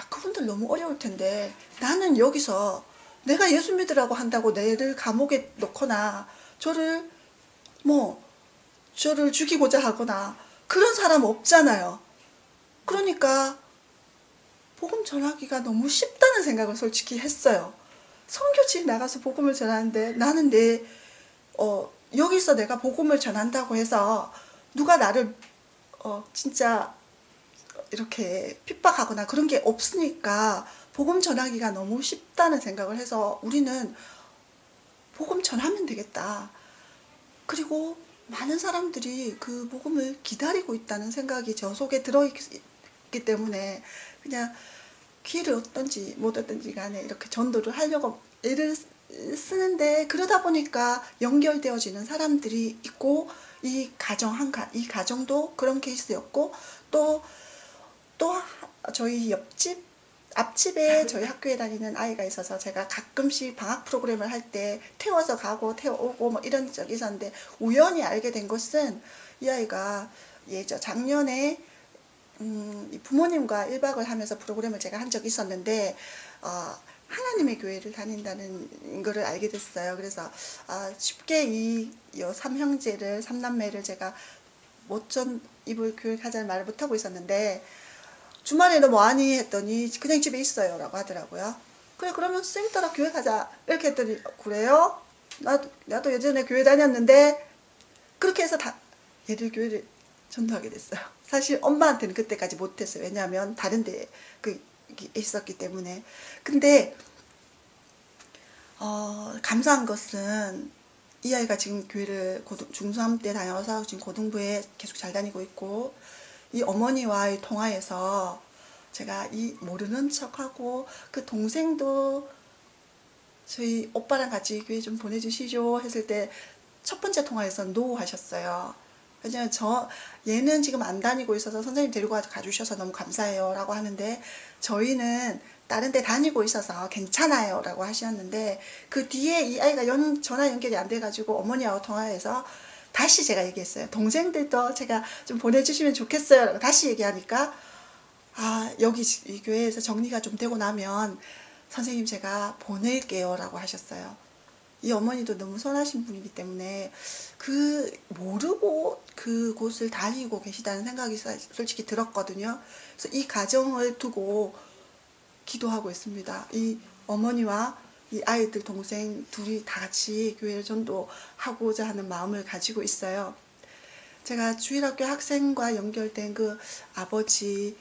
그분들 너무 어려울 텐데 나는 여기서 내가 예수 믿으라고 한다고 내를 감옥에 넣거나 저를 죽이고자 하거나 그런 사람 없잖아요. 그러니까 복음 전하기가 너무 쉽다는 생각을 솔직히 했어요. 선교지에 나가서 복음을 전하는데 나는 여기서 내가 복음을 전한다고 해서 누가 나를 진짜 이렇게 핍박하거나 그런 게 없으니까 복음 전하기가 너무 쉽다는 생각을 해서 우리는 복음 전하면 되겠다. 그리고 많은 사람들이 그 복음을 기다리고 있다는 생각이 저 속에 들어있기 때문에 그냥 기회를 얻든지 못 얻든지 간에 이렇게 전도를 하려고 애를 쓰는데 그러다 보니까 연결되어지는 사람들이 있고 이 가정도 그런 케이스였고 또 저희 앞집에 저희 학교에 다니는 아이가 있어서 제가 가끔씩 방학 프로그램을 할 때 태워서 가고 태워오고 이런 적이 있었는데 우연히 알게 된 것은 이 아이가 작년에 부모님과 1박을 하면서 프로그램을 제가 한 적이 있었는데 하나님의 교회를 다닌다는 거를 알게 됐어요. 그래서 쉽게 이 삼남매를 제가 모천 입을 교회 가자는 말을 못하고 있었는데 주말에 너 뭐하니 했더니 그냥 집에 있어요 라고 하더라고요. 그래 그러면 쌤 따라 교회 가자 이렇게 했더니 그래요? 나도 예전에 교회 다녔는데 그렇게 해서 얘들 교회를 전도하게 됐어요. 사실 엄마한테는 그때까지 못했어요. 왜냐하면 다른 데 있었기 때문에. 근데 감사한 것은 이 아이가 지금 교회를 중3 때 다녀서 지금 고등부에 계속 잘 다니고 있고, 이 어머니와의 통화에서 제가 이 모르는 척하고, 그 동생도 저희 오빠랑 같이 교회 좀 보내주시죠 했을 때 첫 번째 통화에서 노 하셨어요. 왜냐면 얘는 지금 안 다니고 있어서 선생님 데리고 가주셔서 너무 감사해요 라고 하는데, 저희는 다른 데 다니고 있어서 괜찮아요 라고 하셨는데, 그 뒤에 이 아이가 전화 연결이 안 돼가지고 어머니하고 통화해서 다시 제가 얘기했어요. 동생들도 제가 좀 보내주시면 좋겠어요 라고 다시 얘기하니까, 여기 이 교회에서 정리가 좀 되고 나면 선생님 제가 보낼게요 라고 하셨어요. 이 어머니도 너무 선하신 분이기 때문에 모르고 그곳을 다니고 계시다는 생각이 솔직히 들었거든요. 그래서 이 가정을 두고 기도하고 있습니다. 이 어머니와 이 아이들 동생 둘이 다 같이 교회를 전도하고자 하는 마음을 가지고 있어요. 제가 주일학교 학생과 연결된 그 아버지를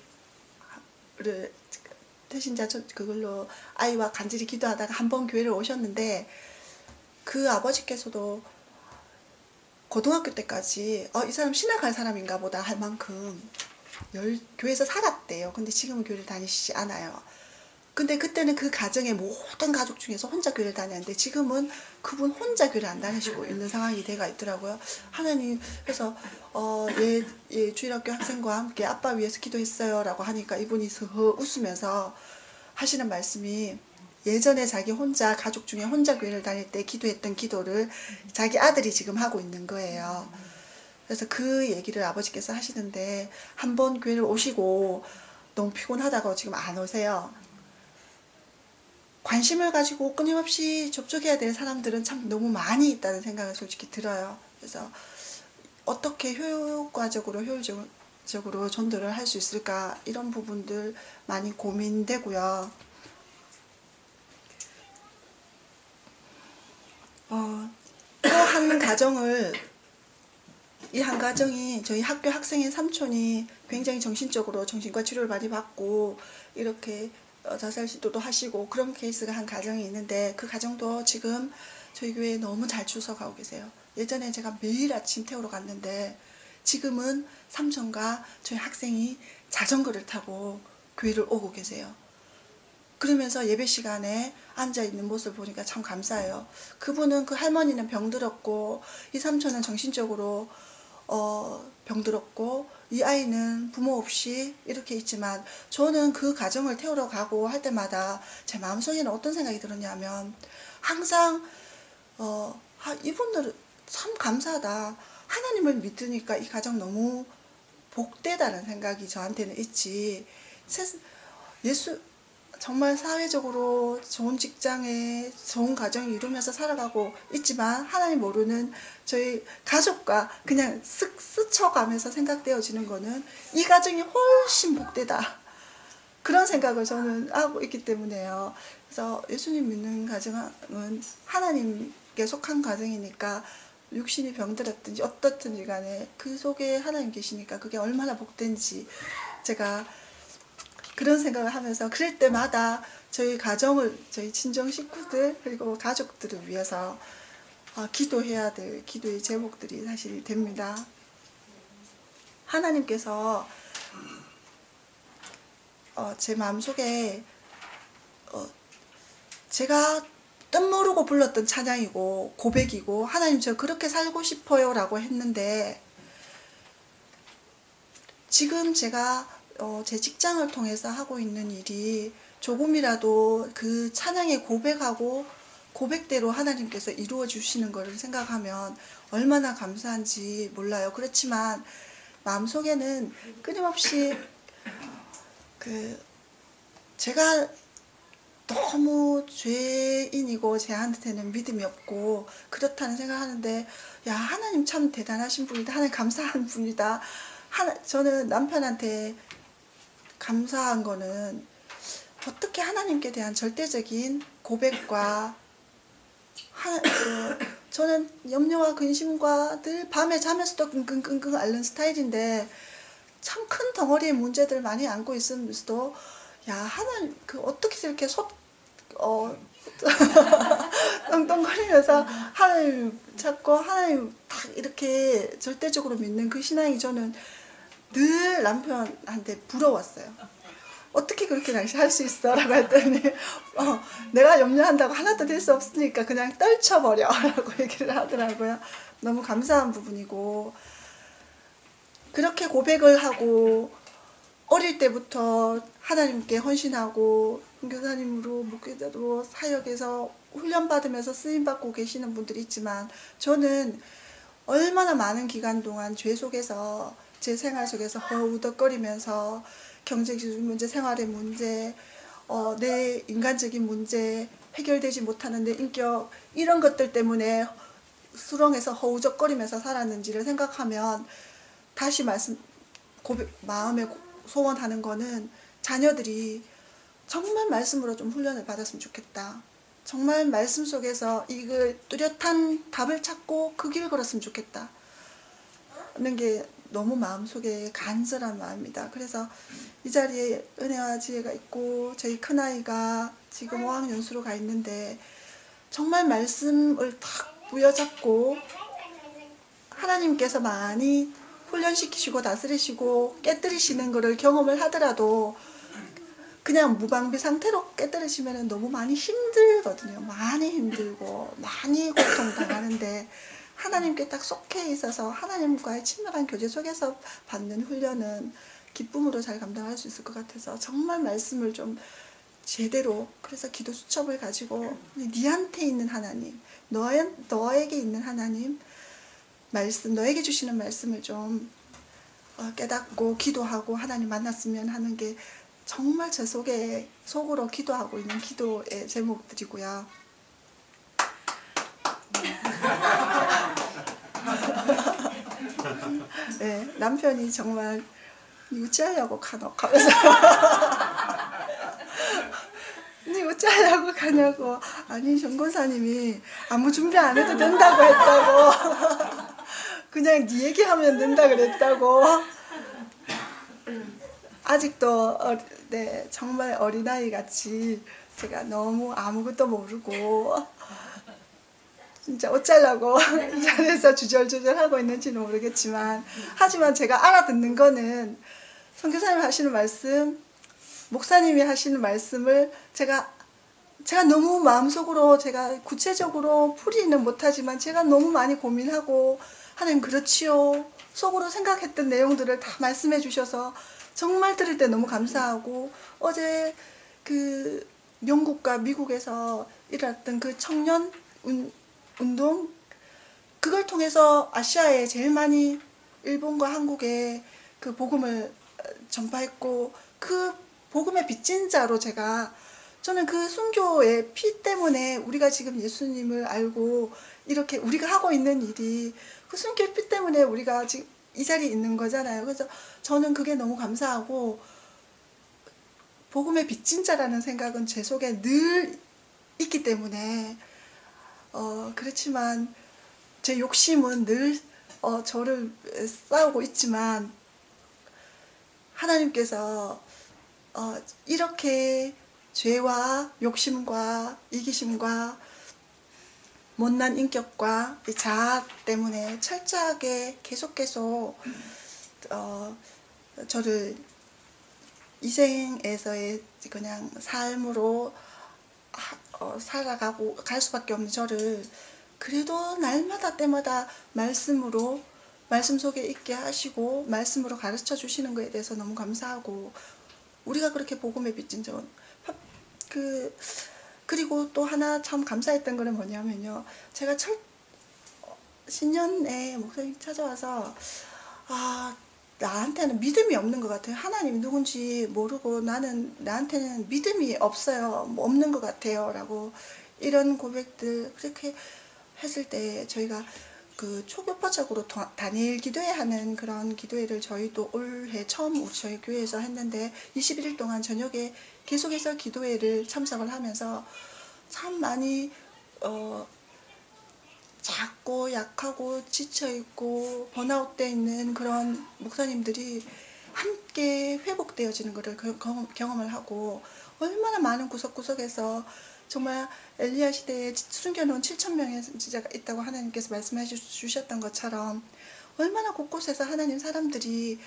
태신자 그걸로 아이와 간절히 기도하다가 한 번 교회를 오셨는데, 그 아버지께서도 고등학교 때까지 이 사람 신학 갈 사람인가 보다 할 만큼 교회에서 살았대요. 근데 지금은 교회를 다니시지 않아요. 근데 그때는 그 가정의 모든 가족 중에서 혼자 교회를 다녔는데, 지금은 그분 혼자 교회를 안 다니시고 있는 상황이 돼가 있더라고요. 하나님, 그래서 주일학교 학생과 함께 아빠 위해서 기도했어요 라고 하니까 이분이 웃으면서 하시는 말씀이, 예전에 자기 혼자 가족 중에 혼자 교회를 다닐 때 기도했던 기도를 자기 아들이 지금 하고 있는 거예요. 그래서 그 얘기를 아버지께서 하시는데, 한번 교회를 오시고 너무 피곤하다고 지금 안 오세요. 관심을 가지고 끊임없이 접촉해야 될 사람들은 참 너무 많이 있다는 생각을 솔직히 들어요. 그래서 어떻게 효율적으로 전도를 할 수 있을까, 이런 부분들 많이 고민되고요. 또 한 가정을, 이 한 가정이 저희 학교 학생의 삼촌이 굉장히 정신적으로 정신과 치료를 많이 받고 이렇게 자살 시도도 하시고 그런 케이스가 한 가정이 있는데, 그 가정도 지금 저희 교회에 너무 잘 출석하고 계세요. 예전에 제가 매일 아침 태우러 갔는데, 지금은 삼촌과 저희 학생이 자전거를 타고 교회를 오고 계세요. 그러면서 예배 시간에 앉아있는 모습을 보니까 참 감사해요. 그분은, 그 할머니는 병들었고 이 삼촌은 정신적으로 병들었고 이 아이는 부모 없이 이렇게 있지만, 저는 그 가정을 태우러 가고 할 때마다 제 마음속에는 어떤 생각이 들었냐면, 항상 이분들은 참 감사하다, 하나님을 믿으니까 이 가정 너무 복되다는 생각이 저한테는 있지, 예수 정말 사회적으로 좋은 직장에 좋은 가정을 이루면서 살아가고 있지만, 하나님 모르는 저희 가족과 그냥 스쳐가면서 생각되어지는 거는 이 가정이 훨씬 복되다, 그런 생각을 저는 하고 있기 때문에요. 그래서 예수님 믿는 가정은 하나님께 속한 가정이니까, 육신이 병들었든지 어떻든지 간에 그 속에 하나님 계시니까 그게 얼마나 복된지, 제가 그런 생각을 하면서 그럴 때마다 저희 가정을, 저희 친정 식구들 그리고 가족들을 위해서 기도해야 될 기도의 제목들이 사실 됩니다. 하나님께서 제 마음속에 제가 뜻모르고 불렀던 찬양이고 고백이고, 하나님 저 그렇게 살고 싶어요 라고 했는데, 지금 제가 제 직장을 통해서 하고 있는 일이 조금이라도 그 찬양의 고백대로 하나님께서 이루어 주시는 것을 생각하면 얼마나 감사한지 몰라요. 그렇지만 마음속에는 끊임없이 제가 너무 죄인이고 제한테는 믿음이 없고 그렇다는 생각하는데, 야, 하나님 참 대단하신 분이다, 하나님 감사한 분이다. 저는 남편한테 감사한 거는, 어떻게 하나님께 대한 절대적인 고백과 저는 염려와 근심과 늘 밤에 자면서도 끙끙끙끙 앓는 스타일인데, 참 큰 덩어리의 문제들 많이 안고 있으면서도, 야, 하나님 어떻게 이렇게 어, 떵떵거리면서 하나님 찾고 하나님 딱 이렇게 절대적으로 믿는 그 신앙이 저는 늘 남편한테 부러웠어요. 어떻게 그렇게 당신 할 수 있어? 라고 했더니 내가 염려한다고 하나도 될 수 없으니까 그냥 떨쳐버려 라고 얘기를 하더라고요. 너무 감사한 부분이고, 그렇게 고백을 하고 어릴 때부터 하나님께 헌신하고 선교사님으로 목회자로 사역에서 훈련받으면서 쓰임받고 계시는 분들이 있지만, 저는 얼마나 많은 기간 동안 죄 속에서 제 생활 속에서 허우덕거리면서 경제적 문제, 생활의 문제, 내 인간적인 문제, 해결되지 못하는 내 인격, 이런 것들 때문에 수렁에서 허우적거리면서 살았는지를 생각하면 다시 마음에 소원하는 거는 자녀들이 정말 말씀으로 좀 훈련을 받았으면 좋겠다. 정말 말씀 속에서 이거 뚜렷한 답을 찾고 그 길 걸었으면 좋겠다 하는 게 너무 마음속에 간절한 마음입니다. 그래서 이 자리에 은혜와 지혜가 있고 저희 큰아이가 지금 5학년수로 가 있는데 정말 말씀을 탁 부여잡고 하나님께서 많이 훈련시키시고 다스리시고 깨뜨리시는 것을 경험을 하더라도 그냥 무방비 상태로 깨뜨리시면 너무 많이 힘들거든요. 많이 힘들고 많이 고통당하는데, 하나님께 딱 속해 있어서 하나님과의 친밀한 교제 속에서 받는 훈련은 기쁨으로 잘 감당할 수 있을 것 같아서 정말 말씀을 좀 제대로, 그래서 기도 수첩을 가지고 네한테 있는 하나님, 너에게 있는 하나님 말씀, 너에게 주시는 말씀을 좀 깨닫고 기도하고 하나님 만났으면 하는 게 정말 제 속으로 기도하고 있는 기도의 제목들이고요. 네, 남편이 정말 어찌하려고 가노? 하면서 니 어찌하려고 가냐고. 아니, 정권사님이 아무 준비 안 해도 된다고 했다고. 그냥 네 얘기하면 된다 그랬다고. 아직도 네, 정말 어린아이 같이 제가 너무 아무것도 모르고 진짜 어쩌려고 이 자리에서 주절주절 하고 있는지는 모르겠지만, 하지만 제가 알아듣는 거는 선교사님 하시는 말씀, 목사님이 하시는 말씀을 제가 너무 마음속으로, 제가 구체적으로 풀이는 못하지만 제가 너무 많이 고민하고 하나님 그렇지요 속으로 생각했던 내용들을 다 말씀해 주셔서 정말 들을 때 너무 감사하고, 어제 그 영국과 미국에서 일어났던 그 청년 운동, 그걸 통해서 아시아에 제일 많이 일본과 한국에 그 복음을 전파했고, 그 복음의 빚진 자로 저는 그 순교의 피 때문에 우리가 지금 예수님을 알고 이렇게 우리가 하고 있는 일이 그 순교의 피 때문에 우리가 지금 이 자리에 있는 거잖아요. 그래서 저는 그게 너무 감사하고, 복음의 빚진 자라는 생각은 제 속에 늘 있기 때문에 그렇지만 제 욕심은 늘 저를 싸우고 있지만, 하나님께서 이렇게 죄와 욕심과 이기심과 못난 인격과 자아 때문에 철저하게 계속 저를 이생에서의 그냥 삶으로 살아가고 갈 수밖에 없는 저를 그래도 날마다 때마다 말씀 속에 있게 하시고 말씀으로 가르쳐 주시는 것에 대해서 너무 감사하고, 우리가 그렇게 복음에 빚진 점은 그리고 또 하나 참 감사했던 거는 뭐냐면요, 제가 신년에 목사님 찾아와서 나한테는 믿음이 없는 것 같아요. 하나님이 누군지 모르고 나한테는 믿음이 없어요. 없는 것 같아요. 라고 이런 고백들 그렇게 했을 때, 저희가 그 초교파적으로 다니엘 기도회 하는 그런 기도회를 저희도 올해 처음 저희 교회에서 했는데 21일 동안 저녁에 계속해서 기도회를 참석을 하면서 참 많이 작고 약하고 지쳐있고 번아웃되어 있는 그런 목사님들이 함께 회복되어지는 것을 경험을 하고, 얼마나 많은 구석구석에서 정말 엘리야 시대에 숨겨놓은 7,000명의 선지자가 있다고 하나님께서 말씀해 주셨던 것처럼 얼마나 곳곳에서 하나님 사람들이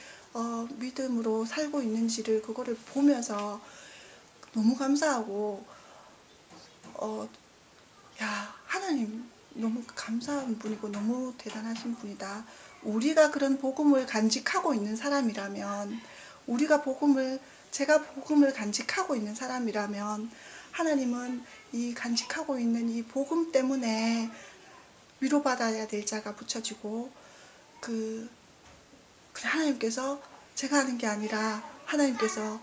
믿음으로 살고 있는지를 그거를 보면서 너무 감사하고 야, 하나님 너무 감사한 분이고 너무 대단하신 분이다. 우리가 그런 복음을 간직하고 있는 사람이라면, 제가 복음을 간직하고 있는 사람이라면, 하나님은 이 간직하고 있는 이 복음 때문에 위로받아야 될 자가 붙여지고, 하나님께서 제가 하는 게 아니라 하나님께서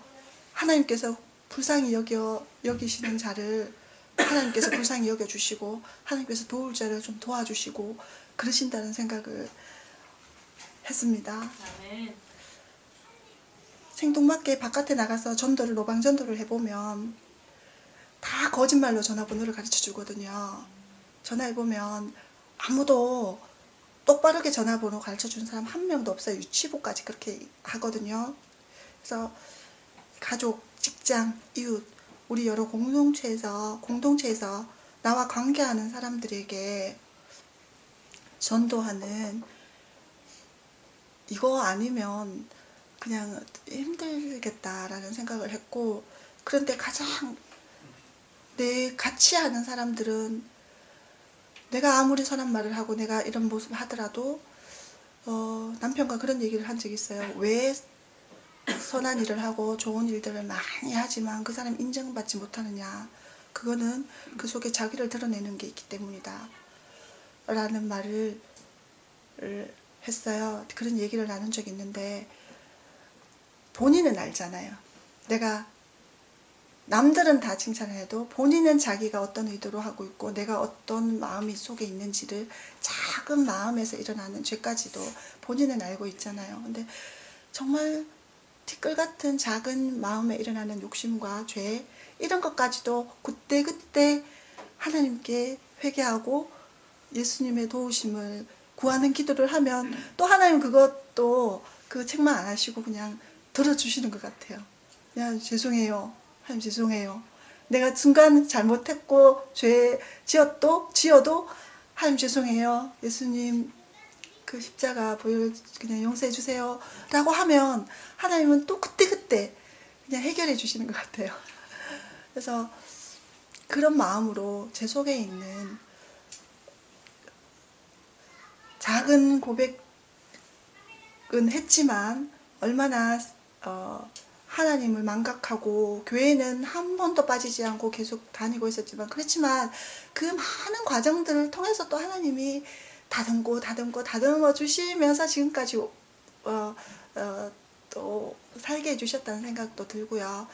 불쌍히 여기시는 자를 하나님께서 불쌍히 여겨주시고 하나님께서 도울 자를 좀 도와주시고 그러신다는 생각을 했습니다. 아멘. 생뚱맞게 바깥에 나가서 노방 전도를 해보면 다 거짓말로 전화번호를 가르쳐 주거든요. 전화해보면 아무도 똑바르게 전화번호 가르쳐 준 사람 한 명도 없어요. 유치부까지 그렇게 하거든요. 그래서 가족, 직장, 이웃, 우리 여러 공동체에서 나와 관계하는 사람들에게 전도하는, 이거 아니면 그냥 힘들겠다라는 생각을 했고, 그런데 가장 내 같이 하는 사람들은 내가 아무리 선한 말을 하고 내가 이런 모습을 하더라도 남편과 그런 얘기를 한 적이 있어요. 왜 선한 일을 하고 좋은 일들을 많이 하지만 그 사람이 인정받지 못하느냐. 그거는 그 속에 자기를 드러내는 게 있기 때문이다. 라는 말을 했어요. 그런 얘기를 나눈 적이 있는데, 본인은 알잖아요. 남들은 다 칭찬을 해도 본인은 자기가 어떤 의도로 하고 있고 내가 어떤 마음이 속에 있는지를, 작은 마음에서 일어나는 죄까지도 본인은 알고 있잖아요. 근데 정말 티끌 같은 작은 마음에 일어나는 욕심과 죄, 이런 것까지도 그때그때 하나님께 회개하고 예수님의 도우심을 구하는 기도를 하면 또 하나님 그것도 그 책망 안 하시고 그냥 들어주시는 것 같아요. 그냥 죄송해요. 하나님 죄송해요. 내가 순간 잘못했고 죄 지어도 하나님 죄송해요. 예수님 그 십자가 그냥 용서해 주세요. 라고 하면 하나님은 또 그때그때 그냥 해결해 주시는 것 같아요. 그래서 그런 마음으로 제 속에 있는 작은 고백은 했지만 얼마나 하나님을 망각하고 교회는 한 번도 빠지지 않고 계속 다니고 있었지만, 그렇지만 그 많은 과정들을 통해서 또 하나님이 다듬어 주시면서 지금까지 또 살게 해주셨다는 생각도 들고요.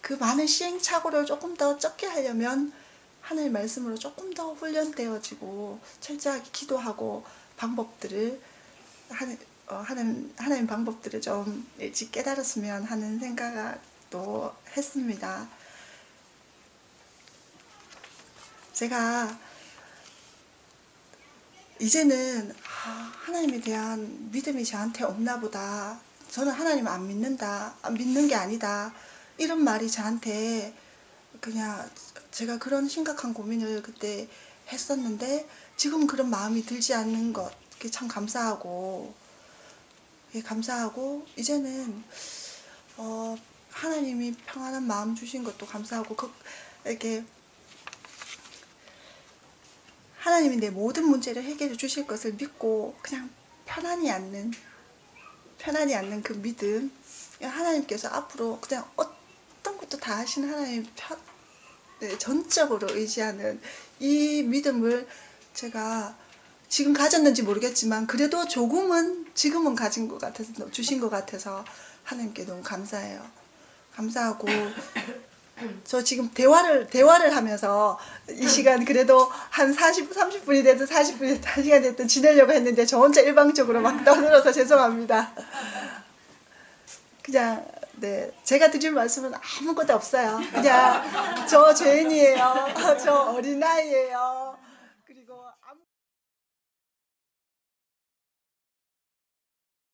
그 많은 시행착오를 조금 더 적게 하려면 하나님 말씀으로 조금 더 훈련되어지고 철저하게 기도하고 하나님 방법들을 좀 일찍 깨달았으면 하는 생각도 했습니다. 제가 이제는 하나님에 대한 믿음이 저한테 없나 보다, 저는 하나님을 안 믿는 게 아니다, 이런 말이 저한테, 그냥 제가 그런 심각한 고민을 그때 했었는데 지금 그런 마음이 들지 않는 것, 그게 참 감사하고 이제는 하나님이 평안한 마음 주신 것도 감사하고, 이렇게 하나님이 내 모든 문제를 해결해 주실 것을 믿고 그냥 편안히 앉는 그 믿음, 하나님께서 앞으로 그냥 어떤 것도 다 하시는 하나님 전적으로 의지하는 이 믿음을 제가 지금 가졌는지 모르겠지만 그래도 지금은 가진 것 같아서, 주신 것 같아서 하나님께 너무 감사해요. 감사하고 저 지금 대화를 하면서 이 시간 그래도 한 30분이 됐든 40분이 됐든 1시간 됐든 지내려고 했는데 저 혼자 일방적으로 막 떠들어서 죄송합니다. 그냥 제가 드릴 말씀은 아무것도 없어요. 그냥 저 죄인이에요. 저 어린아이예요.